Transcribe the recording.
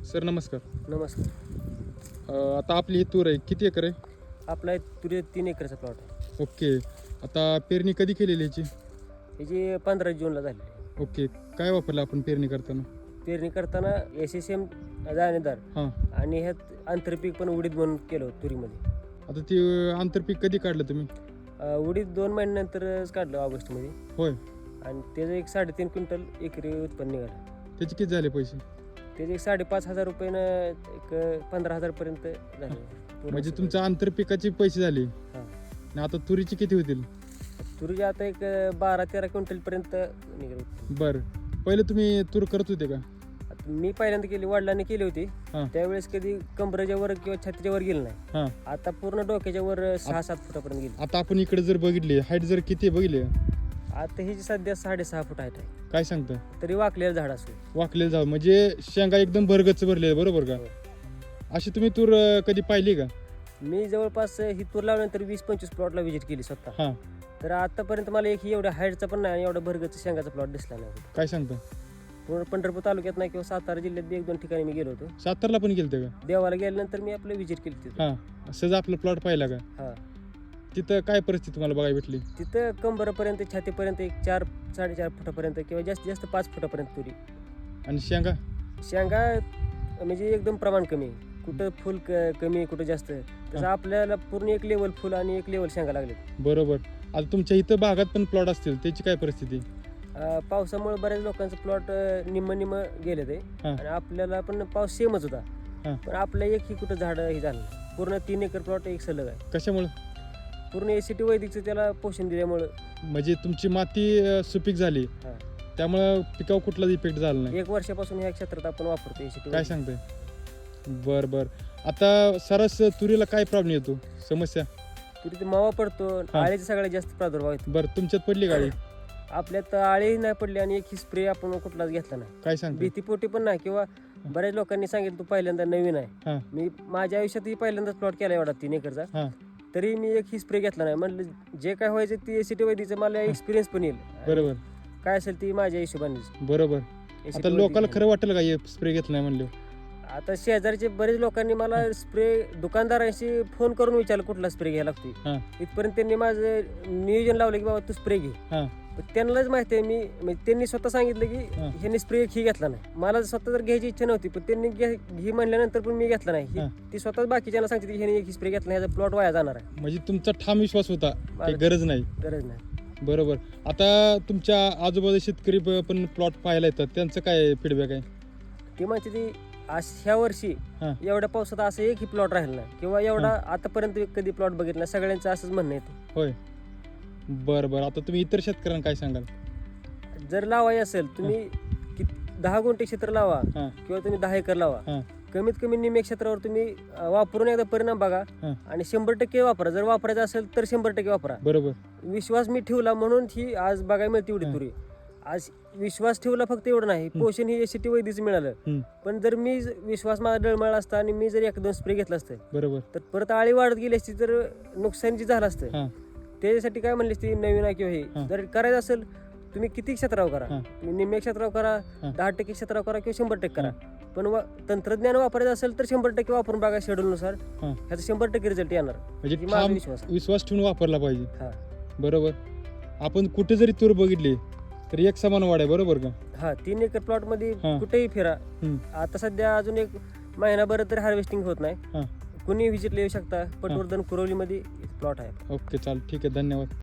Sir नमस्कार. नमस्कार. आता आपली ही तूर आहे, किती एकर आहे? आपला तुरी 3 एकरचा प्लॉट आहे. ओके. आता पेरणी कधी केलेली याची? ह्याची 15 जूनला झाली. ओके. काय वापरलं आपण पेरणी करताना? पेरणी करताना SSM दाणेदार हां. आणि ह्यात आंतरपीक पण उडीद म्हणून केलं होतं तुरीमध्ये. आता ते आंतरपीक कधी काढलं तुम्ही? उडीद 2 महिन्यानंतरच काढलं ऑगस्टमध्ये होय. आणि त्याचं एक 3.5 क्विंटल एकरी उत्पन्न निघालं. त्याचे किती झाले पैसे? त्याचे एक 5,500 रुपयानं एक 15,000 पर्यंत झाले. म्हणजे तुमच्या आंतरपिकाचे पैसे झाले. हां. आणि आता तुरीचे किती होतील? तुरीचे आता एक 12-13 क्विंटल पर्यंत निघाले. बरं. पहिले तुम्ही तूर करत होते का? आता मी पहिल्यांदा केली, वडिलांनी केली होती. हां. त्यावेळेस कधी कमरेच्या वर किंवा छातीच्या वर गेलं नाही. हां. आता पूर्ण डोक्याच्या वर 6-7 फुटापर्यंत गेली. आता आपण इकडे जर बघितली हाईट जर किती बघितली, आता ही जी सध्या 6.5 फूट आहे काय सांगता? तरी वाकलेलं झाड असो. वाकलेलं जाऊ म्हणजे शेंगा एकदम भरगच्च भरले, बरोबर का? हो. अशी तुम्ही तूर कधी पाहिली का? मी जवळपास ही तूर लावल्यानंतर 20-25 प्लॉटला व्हिजिट केली स्वतः. हां. तर आतापर्यंत मला एक एवढ्या हाईटचा पण नाही आणि एवढा भरगच्च शेंगाचा प्लॉट दिसला नाही. काय सांगता? पूर्ण पंढरपूर तालुक्यात नाही किंवा सातारा जिल्ह्यात बी 1-2 ठिकाणी मी गेलो होतो. सातारला पण गेलते का? देवाला गेल्यानंतर मी आपलं व्हिजिट केली तिथं. हां. सहज आपला प्लॉट पाहिला का? हां. तिथं काय परिस्थिती तुम्हाला बघायला भेटली? तिथं कंबरपर्यंत छातीपर्यंत एक 4-4.5 फुटापर्यंत किंवा जास्तीत जास्त 5 फुटापर्यंत तुरी. आणि शेंगा? शेंगा म्हणजे एकदम प्रमाण कमी आहे. कुठं फुल कमी कुठं जास्त. तसं आपल्याला पूर्ण एक लेवल फुल आणि एक लेवल शेंगा लागले. बरोबर. आता तुमच्या इथं भागात पण प्लॉट असतील, त्याची काय परिस्थिती? पावसामुळे बऱ्याच लोकांचं प्लॉट निम्म गेले ते. हां. आणि आपल्याला पण पाऊस सेमच होता. हां. पण आपल्या एकही कुठं झाड हे झालं नाही. पूर्ण 3 एकर प्लॉट एक सलग आहे. कशामुळे? पूर्ण ACT वैदिकचं त्याला पोषण दिल्यामुळं. म्हणजे तुमची माती सुपीक झाली, हां. त्यामुळं पिकावर कुठलाच इफेक्ट झाला नाही. 1 वर्षापासून ह्या क्षेत्रात आपण वापरतो ACT. काय सांगताय? बर. आता सरस तुरीला काय प्रॉब्लेम येतो, समस्या? तरी मावा पडतो. हां. आळीचा सगळ्यात जास्त प्रादुर्भाव येतो. बरं, तुमच्यात पडली गाडी? आपल्यात आळी नाही पडली आणि एक ही स्प्रे आपण कुठलाच घेतला नाही. काय सांगता? भीतीपोटी पण नाही किंवा बऱ्याच लोकांनी सांगितलं तू पहिल्यांदा नवीन आहे. हां. मी माझ्या आयुष्यातही पहिल्यांदाच प्लॉट केला एवढा 3 एकरचा. हां. तरी मी एक ही स्प्रे घेतला नाही. म्हणलं जे काय व्हायचं ती ACT वैदिकचं मला एक्सपिरियन्स पण येईल. बरोबर. काय असेल ती माझ्या हिशोबानेच. बरोबर. ACT आता लोकांना वैदिक खरं वाटेल का हे स्प्रे घेतलं नाही म्हणलं? आता शेजारचे बरेच लोकांनी मला स्प्रे दुकानदारांशी फोन करून विचारलं कुठला स्प्रे घ्यायला लागतोय. हां. इथपर्यंत त्यांनी माझं नियोजन लावलं की बाबा तू स्प्रे घे. हां. पण त्यांनाच माहिती आहे म्हणजे त्यांनी स्वतः सांगितलं की हां. ह्यांनी स्प्रे ही घेतला नाही. मला स्वतः जर घ्यायची इच्छा नव्हती पण त्यांनी घे म्हणल्यानंतर पण मी घेतला नाही. हां. ती स्वतःच बाकीच्यांना सांगते की ह्यांनी एक स्प्रे घेतला ह्याचा प्लॉट वाया जाणार आहे. म्हणजे तुमचा ठाम विश्वास होता की मला गरज नाही. गरज नाही. बरोबर. आता तुमच्या आजूबाजू शेतकरी पण प्लॉट पाहायला येतात, त्यांचं काय फीडबॅक आहे? ती म्हणते ती ह्या वर्षी हां. एवढ्या पावसात असं एकही प्लॉट राहिला नाही किंवा एवढा आतापर्यंत कधी प्लॉट बघितला. सगळ्यांचं असंच म्हणणं येते. होय. बरं. आता तुम्ही इतर शेतकऱ्यांना काय सांगाल? जर लावायची असेल तुम्ही 10 गुंठे क्षेत्र लावा हां. किंवा तुम्ही 10 एकर लावा. हां. कमीत कमी निम्मे क्षेत्रावर तुम्ही वापरून एकदा परिणाम बघा. हां. आणि 100% वापरा. जर वापरायचं असेल तर 100% वापरा. बरोबर. विश्वास मी ठेवला म्हणून ही आज बघायला मिळते एवढी तुरी. आज विश्वास ठेवला फक्त एवढं नाही, पोषण ही ACT वैदिकचं मिळालं. पण जर मी विश्वास माझा डळमळला असता आणि मी जर 1-2 स्प्रे घेतला असतं बरोबर. तर परत आळी वाढत गेली असती तर नुकसान जे झालं असतं. हां. त्याच्यासाठी काय म्हणली ती नवीन आहे किंवा हे हां. जर करायचं असेल तुम्ही किती क्षेत्रावर करा. हां. तुम्ही निम्मे क्षेत्रावर करा, हां. 10% क्षेत्रावर करा किंवा 100% करा. पण तंत्रज्ञान वापरायचं असेल तर 100% वापरून बघा शेड्यूलनुसार. हां. ह्याचा 100% रिझल्ट येणार. म्हणजे ही माझा ठाम विश्वास आहे. विश्वास ठेवून वापरला पाहिजे. हा बरोबर. आपण कुठे जरी तूर बघितली तर एक समान वाढ आहे, बरोबर का? हा 3 एकर प्लॉट मध्ये हां. कुठेही फिरा. हं. आता सध्या अजून एक महिनाभर तर हार्वेस्टिंग होत नाही. हां. कुणी व्हिजिटला येऊ शकता. पटवर्धन कुरवलीमध्ये प्लॉट आहे. ओके, चालेल. ठीक आहे. धन्यवाद.